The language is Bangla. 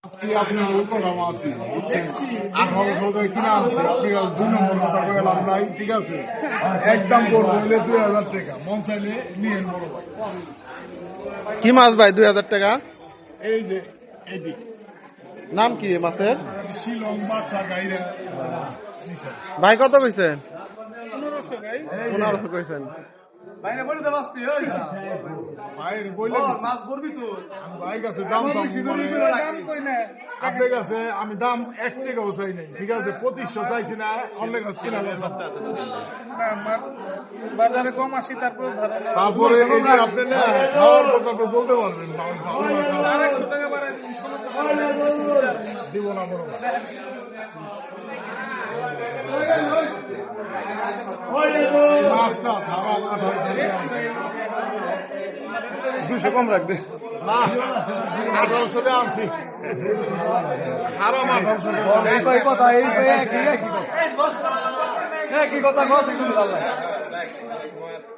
আজকে আপনি বললাম আছি বুঝছেন 1800 টাকা কিনা আছে আপনি 2 নম্বর কথা বললাম নাই ঠিক আছে একদম করবো হলে 2000 টাকা মন চাইলে নিয়েন বড় ভাই কি মাছ ভাই 2000 টাকা? এই যে এটি নাম কি মাছের? শিলং বাচ্চা গাইরা ভাই কত কইছেন? 1500 কইছেন। ভাইয়ের বইলে ভাই কাছে দাম আপনার কাছে আমি দাম 1 টাকাও চাই নাই ঠিক আছে 2500 চাইছি না অনেক কাছে 3000 বাজারে কম আসি তারপরে এই যে আপনি না খাওয়ার পর তারপর বলতে পারবেন দিব না বড় মাছটা সারা 200 কম রাখবে না 1800 দিয়ে আনছি আরো 1800 কথা কি কথা